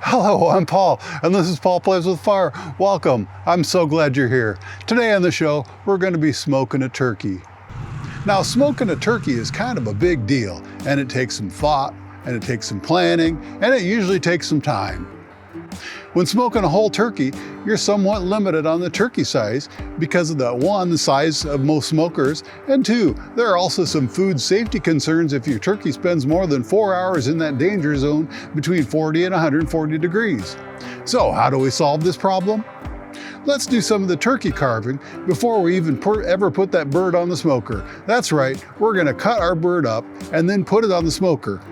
Hello, I'm Paul, and this is Paul Plays with Fire. Welcome. I'm so glad you're here. Today on the show, we're going to be smoking a turkey. Now, smoking a turkey is kind of a big deal, and it takes some thought, and it takes some planning, and it usually takes some time. When smoking a whole turkey, you're somewhat limited on the turkey size because of the size of most smokers, and two, there are also some food safety concerns if your turkey spends more than 4 hours in that danger zone between 40 and 140 degrees. So how do we solve this problem? Let's do some of the turkey carving before we even ever put that bird on the smoker. That's right, we're going to cut our bird up and then put it on the smoker.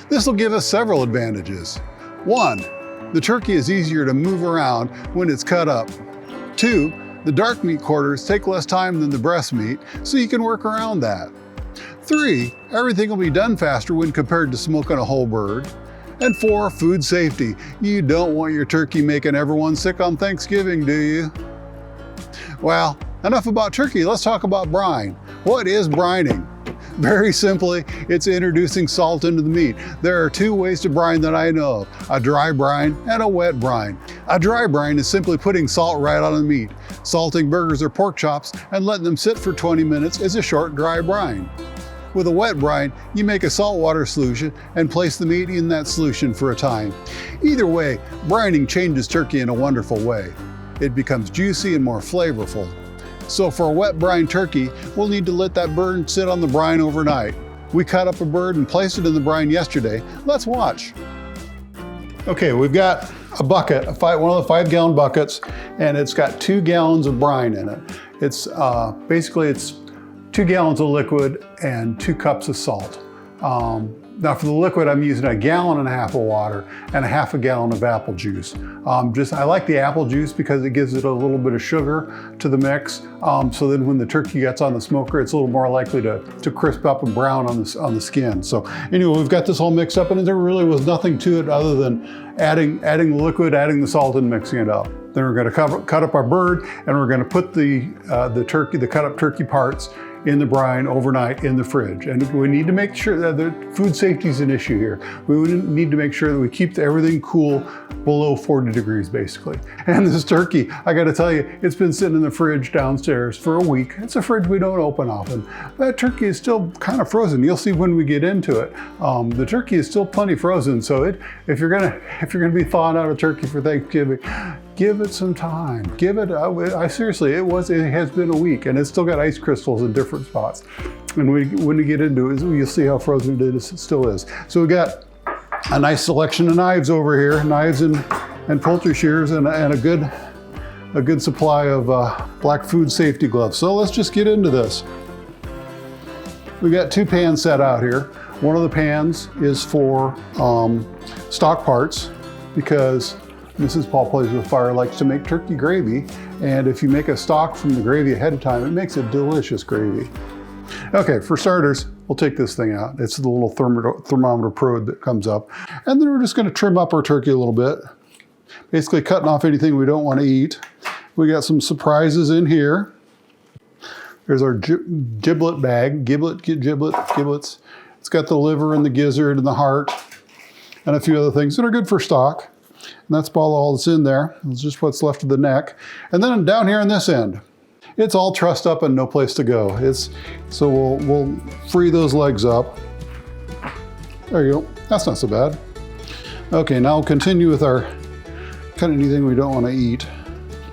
This will give us several advantages. 1, the turkey is easier to move around when it's cut up. 2, the dark meat quarters take less time than the breast meat, so you can work around that. 3, everything will be done faster when compared to smoking a whole bird. And 4, food safety. You don't want your turkey making everyone sick on Thanksgiving, do you? Well, enough about turkey, let's talk about brine. What is brining? Very simply, it's introducing salt into the meat. There are 2 ways to brine that I know of, a dry brine and a wet brine. A dry brine is simply putting salt right on the meat. Salting burgers or pork chops and letting them sit for 20 minutes is a short dry brine. With a wet brine, you make a saltwater solution and place the meat in that solution for a time. Either way, brining changes turkey in a wonderful way. It becomes juicy and more flavorful. So for a wet brine turkey, we'll need to let that bird sit on the brine overnight. We cut up a bird and placed it in the brine yesterday. Let's watch. Okay, we've got a bucket, one of the 5-gallon buckets, and it's got 2 gallons of brine in it. It's basically 2 gallons of liquid and 2 cups of salt. Now for the liquid, I'm using 1.5 gallons of water and 1/2 gallon of apple juice. I like the apple juice because it gives it a little bit of sugar to the mix. So then when the turkey gets on the smoker, it's a little more likely to crisp up and brown on the skin. So anyway, we've got this all mixed up, and there really was nothing to it other than adding the liquid, adding the salt, and mixing it up. Then we're going to cut up our bird, and we're going to put the cut up turkey parts in the brine overnight in the fridge. And we need to make sure that the food safety is an issue here. We need to make sure that we keep everything cool below 40 degrees basically. And this turkey, I gotta tell you, it's been sitting in the fridge downstairs for a week. It's a fridge we don't open often. That turkey is still kind of frozen. You'll see when we get into it. The turkey is still plenty frozen. So if you're gonna be thawing out a turkey for Thanksgiving, give it some time. Give it, seriously, it has been a week and it's still got ice crystals in different spots. And when we get into it, you'll see how frozen it still is. So we got a nice selection of knives over here, knives and poultry shears, and a good supply of black food safety gloves. So let's just get into this. We've got 2 pans set out here. One of the pans is for stock parts because Mrs. Paul Plays with Fire likes to make turkey gravy, and if you make a stock from the gravy ahead of time, it makes a delicious gravy. Okay, for starters, we'll take this thing out. It's the little thermometer probe that comes up. And then we're just gonna trim up our turkey a little bit, basically cutting off anything we don't want to eat. We got some surprises in here. There's our giblet bag, giblets. It's got the liver and the gizzard and the heart and a few other things that are good for stock. And that's all that's in there. It's just what's left of the neck. And then down here on this end, it's all trussed up and no place to go. So we'll free those legs up. There you go. That's not so bad. Okay, now we'll continue with our cut anything we don't want to eat.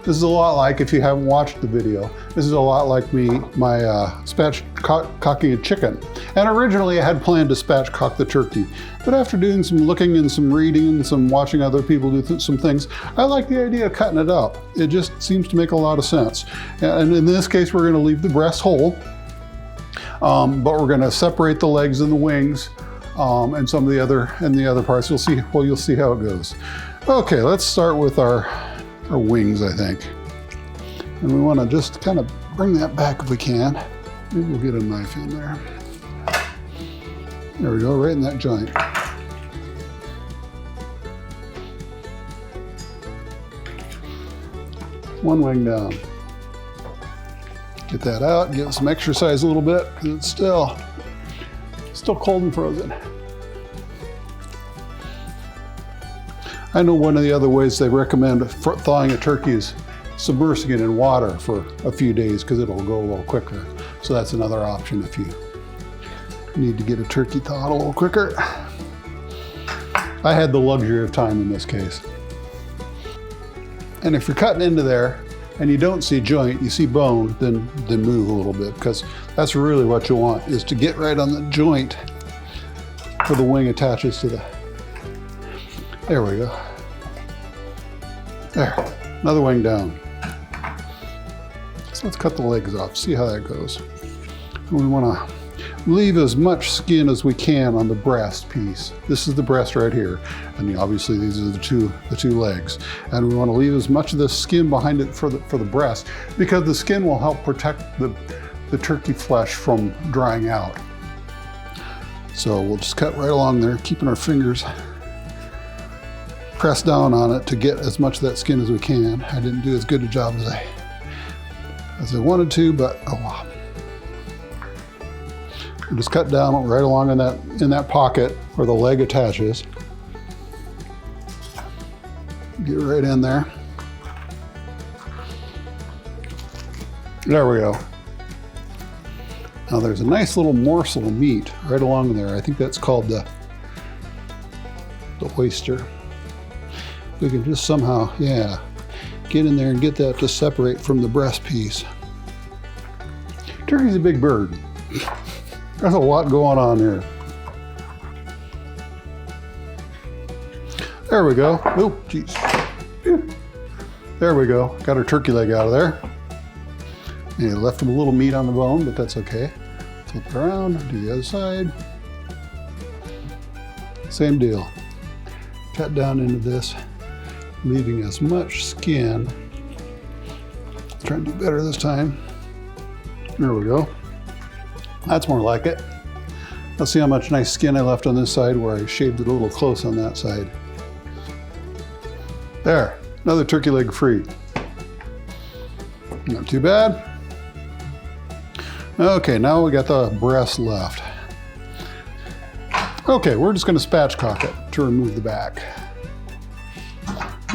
This is a lot like, if you haven't watched the video, this is a lot like my spatchcocking a chicken. And originally I had planned to spatchcock the turkey, but after doing some looking and some reading and some watching other people do some things, I like the idea of cutting it up. It just seems to make a lot of sense. And in this case, we're gonna leave the breast whole, but we're gonna separate the legs and the wings and some of the other parts. You'll see how it goes. Okay, let's start with our wings, I think. And we want to just kind of bring that back if we can. Maybe we'll get a knife in there. There we go, right in that joint. One wing down. Get that out, give it some exercise a little bit, because it's Still cold and frozen. I know one of the other ways they recommend thawing a turkey is submersing it in water for a few days because it'll go a little quicker. So that's another option if you need to get a turkey thawed a little quicker. I had the luxury of time in this case. And if you're cutting into there and you don't see joint, you see bone, then move a little bit, because that's really what you want, is to get right on the joint where the wing attaches to the, there we go. There, another wing down. So let's cut the legs off, see how that goes. And we want to leave as much skin as we can on the breast piece. This is the breast right here, and obviously these are the two legs. And we want to leave as much of the skin behind it for the breast, because the skin will help protect the turkey flesh from drying out. So we'll just cut right along there, keeping our fingers pressed down on it to get as much of that skin as we can. I didn't do as good a job as I wanted to, but oh well. We'll just cut down right along in that pocket where the leg attaches. Get right in there. There we go. Now there's a nice little morsel of meat right along there. I think that's called the oyster. We can just somehow, yeah, get in there and get that to separate from the breast piece. Turkey's a big bird. There's a lot going on here. There we go. Oh, geez. There we go. Got our turkey leg out of there. And left him a little meat on the bone, but that's okay. Flip it around, do the other side. Same deal. Cut down into this, leaving as much skin. Try to do better this time. There we go. That's more like it. Let's see how much nice skin I left on this side where I shaved it a little close on that side. There, another turkey leg free. Not too bad. Okay, now we got the breast left. Okay, we're just gonna spatchcock it to remove the back.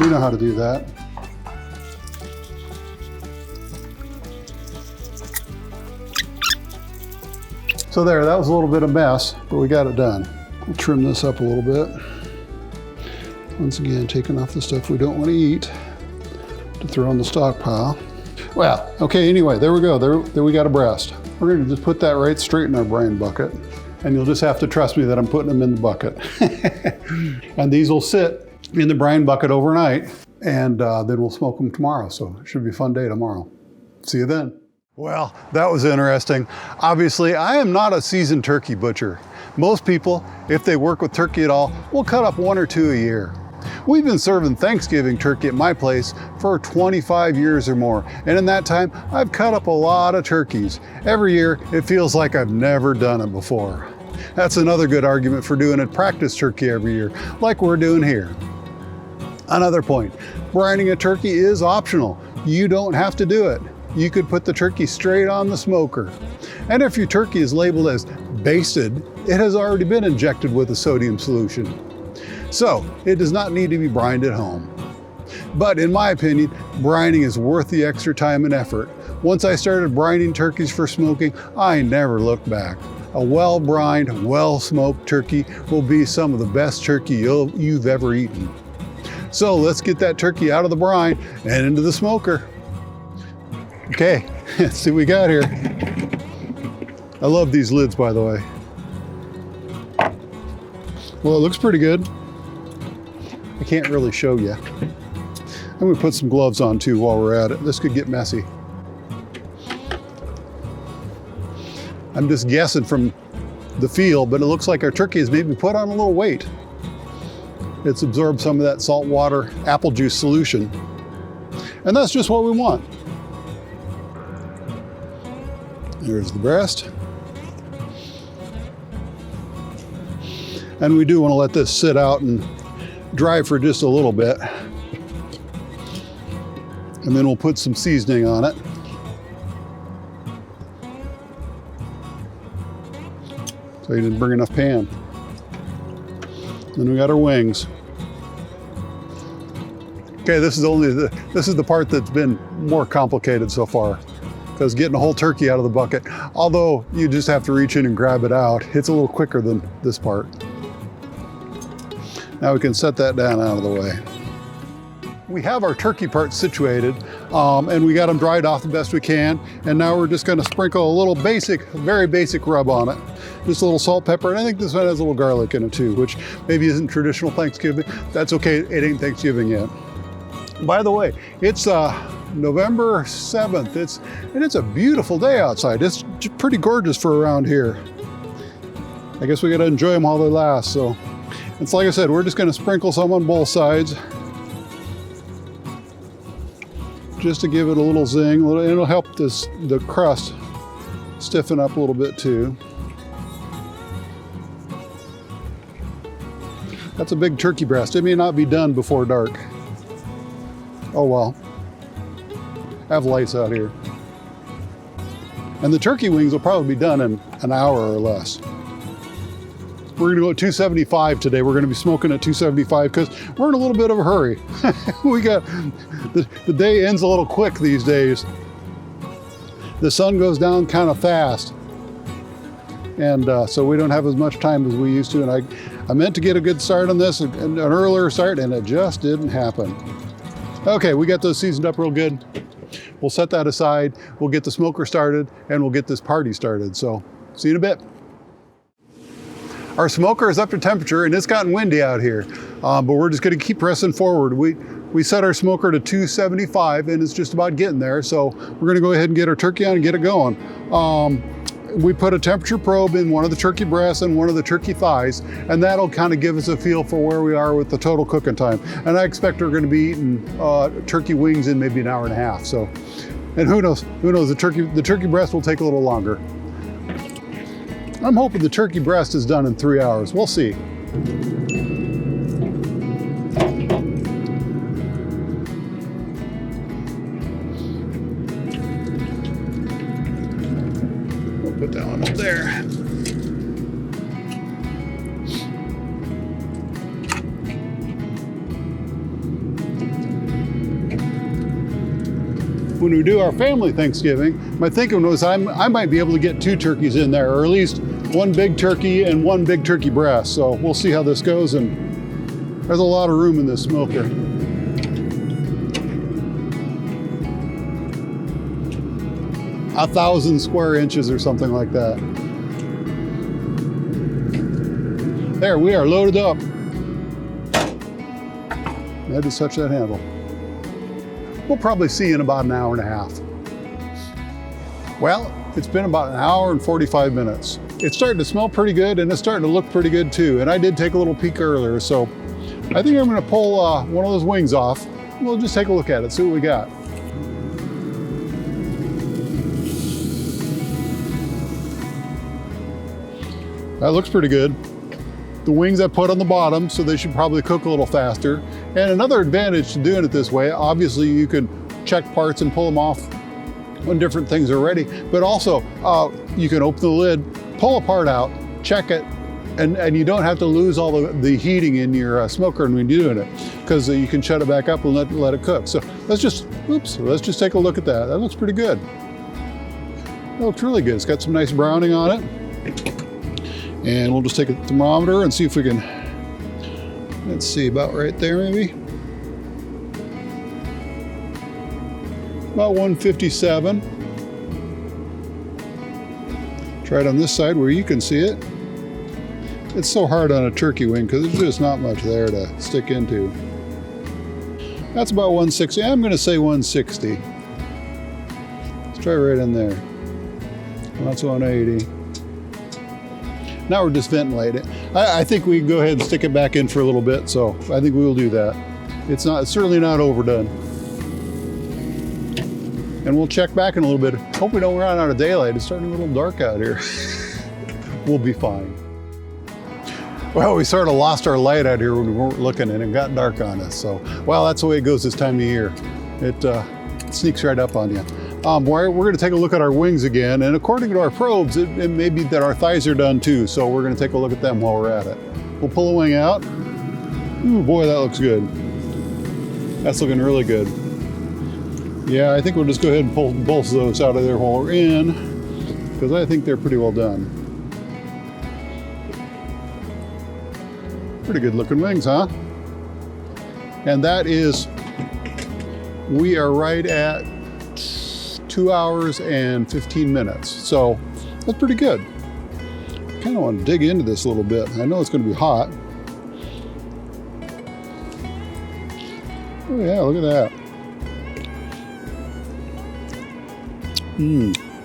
We know how to do that. So there, that was a little bit of mess, but we got it done. We'll trim this up a little bit. Once again, taking off the stuff we don't want to eat to throw in the stockpile. Well, okay, anyway, there we go. There we got a breast. We're gonna just put that right straight in our brine bucket, and you'll just have to trust me that I'm putting them in the bucket. And these will sit in the brine bucket overnight, and then we'll smoke them tomorrow. So it should be a fun day tomorrow. See you then. Well, that was interesting. Obviously, I am not a seasoned turkey butcher. Most people, if they work with turkey at all, will cut up 1 or 2 a year. We've been serving Thanksgiving turkey at my place for 25 years or more, and in that time, I've cut up a lot of turkeys. Every year, it feels like I've never done it before. That's another good argument for doing a practice turkey every year, like we're doing here. Another point, brining a turkey is optional. You don't have to do it. You could put the turkey straight on the smoker. And if your turkey is labeled as basted, it has already been injected with a sodium solution. So it does not need to be brined at home. But in my opinion, brining is worth the extra time and effort. Once I started brining turkeys for smoking, I never looked back. A well-brined, well-smoked turkey will be some of the best turkey you've ever eaten. So let's get that turkey out of the brine and into the smoker. Okay, let's see what we got here. I love these lids, by the way. Well, it looks pretty good. I can't really show you. I'm gonna put some gloves on too while we're at it. This could get messy. I'm just guessing from the feel, but it looks like our turkey has maybe put on a little weight. It's absorbed some of that saltwater apple juice solution. And that's just what we want. There's the breast. And we do want to let this sit out and dry for just a little bit. And then we'll put some seasoning on it. So you didn't bring enough pan. Then we got our wings. Okay, this is the part that's been more complicated so far, because getting a whole turkey out of the bucket, although you just have to reach in and grab it out, it's a little quicker than this part. Now we can set that down out of the way. We have our turkey parts situated, and we got them dried off the best we can, and now we're just going to sprinkle a little basic, very basic rub on it. Just a little salt, pepper, and I think this one has a little garlic in it too, which maybe isn't traditional Thanksgiving. That's okay, it ain't Thanksgiving yet. By the way, it's November 7th, and it's a beautiful day outside. It's pretty gorgeous for around here. I guess we got to enjoy them while they last. So it's like I said, we're just going to sprinkle some on both sides, just to give it a little zing. It'll help the crust stiffen up a little bit too. That's a big turkey breast. It may not be done before dark. Oh well, I have lights out here. And the turkey wings will probably be done in an hour or less. We're gonna go at 275 today. We're gonna be smoking at 275 because we're in a little bit of a hurry. We got, the day ends a little quick these days. The sun goes down kind of fast. And so we don't have as much time as we used to. And I meant to get a good start on this, an earlier start, and it just didn't happen. Okay, we got those seasoned up real good. We'll set that aside. We'll get the smoker started, and we'll get this party started. So see you in a bit. Our smoker is up to temperature, and it's gotten windy out here, but we're just gonna keep pressing forward. We set our smoker to 275, and it's just about getting there. So we're gonna go ahead and get our turkey on and get it going. We put a temperature probe in one of the turkey breasts and one of the turkey thighs, and that'll kind of give us a feel for where we are with the total cooking time. And I expect we're gonna be eating turkey wings in maybe an hour and a half. So, and who knows, the turkey breast will take a little longer. I'm hoping the turkey breast is done in 3 hours. We'll see. Put that one up there. When we do our family Thanksgiving, my thinking was I might be able to get 2 turkeys in there, or at least 1 big turkey and 1 big turkey breast. So we'll see how this goes, and there's a lot of room in this smoker. A 1,000 square inches or something like that. There, we are loaded up. I had to touch that handle. We'll probably see you in about an hour and a half. Well, it's been about an hour and 45 minutes. It's starting to smell pretty good, and it's starting to look pretty good too. And I did take a little peek earlier, so I think I'm gonna pull one of those wings off. We'll just take a look at it, see what we got. That looks pretty good. The wings I put on the bottom, so they should probably cook a little faster. And another advantage to doing it this way, obviously you can check parts and pull them off when different things are ready, but also you can open the lid, pull a part out, check it, and you don't have to lose all the heating in your smoker when you're doing it, because you can shut it back up and let it cook. So let's just take a look at that. That looks pretty good. That looks really good. It's got some nice browning on it. And we'll just take a thermometer and see if we can, let's see, about right there maybe. About 157. Try it on this side where you can see it. It's so hard on a turkey wing because there's just not much there to stick into. That's about 160. I'm going to say 160. Let's try right in there. That's 180. Now we're just ventilating it. I think we can go ahead and stick it back in for a little bit, so I think we will do that. It's certainly not overdone. And we'll check back in a little bit. Hope we don't run out of daylight. It's starting a little dark out here. We'll be fine. Well, we sort of lost our light out here when we weren't looking, and it got dark on us. So, well, that's the way it goes this time of year. It sneaks right up on you. We're going to take a look at our wings again, and according to our probes, it may be that our thighs are done too, so we're going to take a look at them while we're at it. We'll pull the wing out. Ooh, boy, that looks good. That's looking really good. Yeah, I think we'll just go ahead and pull both of those out of there while we're in, because I think they're pretty well done. Pretty good looking wings, huh? And that is, we are right at 2 hours and 15 minutes. So that's pretty good. Kind of want to dig into this a little bit. I know it's going to be hot. Oh yeah, look at that.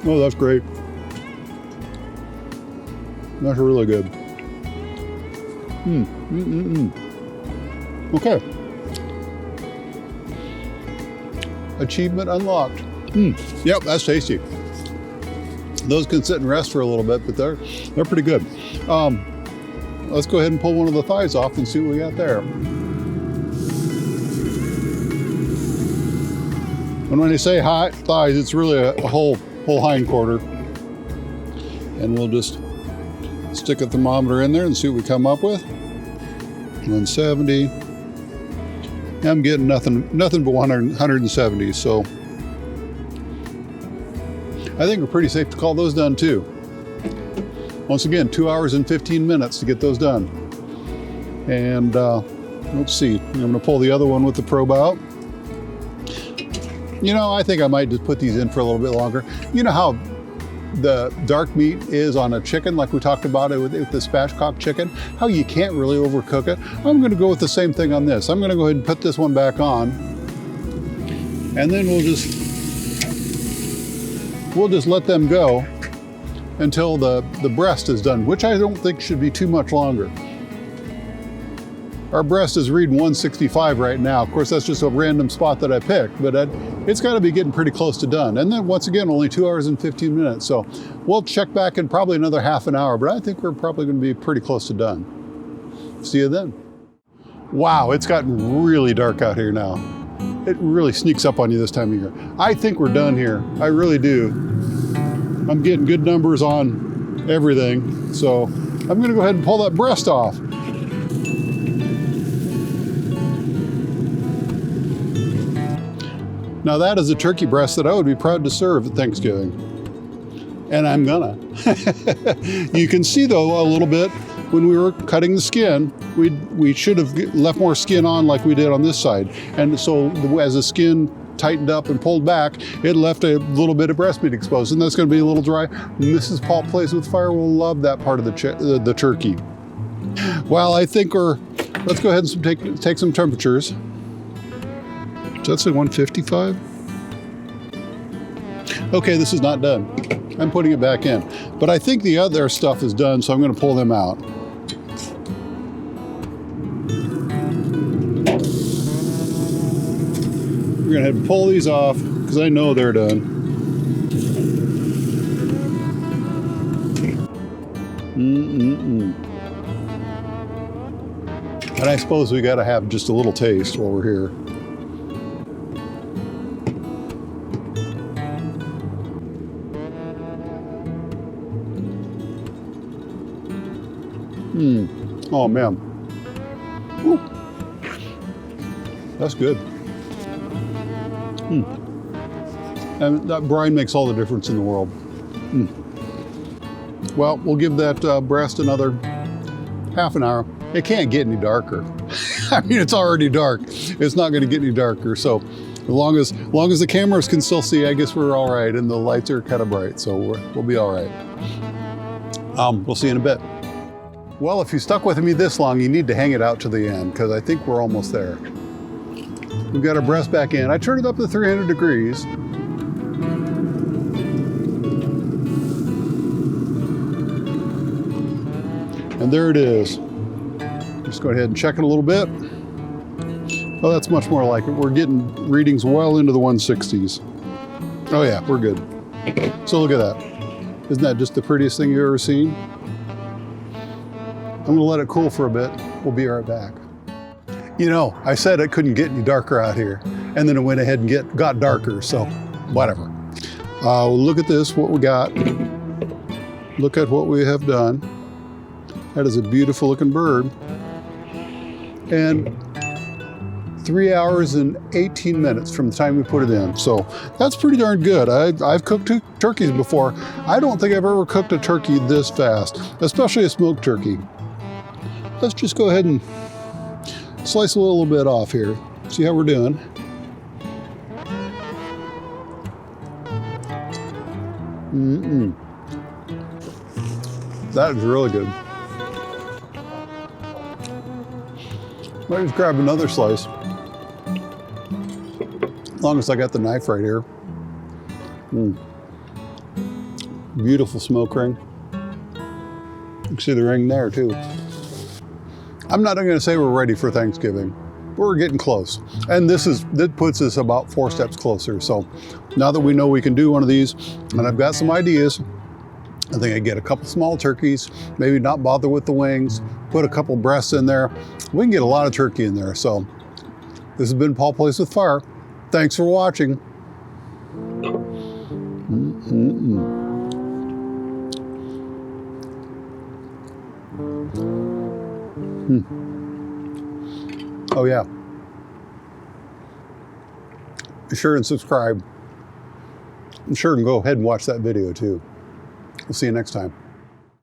Oh, that's great. That's really good. Okay. Achievement unlocked. Yep, that's tasty. Those can sit and rest for a little bit, but they're pretty good. Let's go ahead and pull one of the thighs off and see what we got there. And when they say hot thighs, it's really a whole hind quarter. And we'll just stick a thermometer in there and see what we come up with. 170. I'm getting nothing but 170, so I think we're pretty safe to call those done too. Once again, 2 hours and 15 minutes to get those done. And let's see, I'm gonna pull the other one with the probe out. You know, I think I might just put these in for a little bit longer. You know how the dark meat is on a chicken, like we talked about it with the spatchcock chicken, how you can't really overcook it. I'm gonna go with the same thing on this. I'm gonna go ahead and put this one back on, and then we'll just let them go until the breast is done, which I don't think should be too much longer. Our breast is reading 165 right now. Of course, that's just a random spot that I picked, but it's got to be getting pretty close to done. And then once again, only 2 hours and 15 minutes. So we'll check back in probably another half an hour, but I think we're probably going to be pretty close to done. See you then. Wow, it's gotten really dark out here now. It really sneaks up on you this time of year. I think we're done here. I really do. I'm getting good numbers on everything. So I'm going to go ahead and pull that breast off. Now that is a turkey breast that I would be proud to serve at Thanksgiving. And I'm gonna. You can see though a little bit when we were cutting the skin, we should have left more skin on like we did on this side. And so as the skin tightened up and pulled back, it left a little bit of breast meat exposed, and that's gonna be a little dry. Mrs. Paul Plays with Fire will love that part of the turkey. Well, I think let's go ahead and take some temperatures. That's at 155. Okay, this is not done. I'm putting it back in. But I think the other stuff is done, so I'm going to pull them out. We're going to have to pull these off because I know they're done. And I suppose we got to have just a little taste while we're here. Oh man, woo. That's good. And that brine makes all the difference in the world. Well, we'll give that breast another half an hour. It can't get any darker. I mean, it's already dark. It's not going to get any darker. So as long as the cameras can still see, I guess we're all right, and the lights are kind of bright, so we'll be all right. We'll see you in a bit. Well, if you stuck with me this long, you need to hang it out to the end, because I think we're almost there. We've got our breast back in. I turned it up to 300 degrees. And there it is. Just go ahead and check it a little bit. Oh, that's much more like it. We're getting readings well into the 160s. Oh yeah, we're good. So look at that. Isn't that just the prettiest thing you've ever seen? I'm gonna let it cool for a bit. We'll be right back. You know, I said it couldn't get any darker out here, and then it went ahead and got darker, so whatever. Look at this, what we got. Look at what we have done. That is a beautiful looking bird. And 3 hours and 18 minutes from the time we put it in. So that's pretty darn good. I've cooked turkeys before. I don't think I've ever cooked a turkey this fast, especially a smoked turkey. Let's just go ahead and slice a little bit off here. See how we're doing. That is really good. Might just grab another slice. As long as I got the knife right here. Beautiful smoke ring. You can see the ring there too. I'm not going to say we're ready for Thanksgiving. We're getting close. And this puts us about 4 steps closer. So now that we know we can do one of these, and I've got some ideas, I think I'd get a couple small turkeys, maybe not bother with the wings, put a couple breasts in there. We can get a lot of turkey in there. So this has been Paul Plays with Fire. Thanks for watching. Oh yeah. Be sure and subscribe. Be sure and go ahead and watch that video too. We'll see you next time.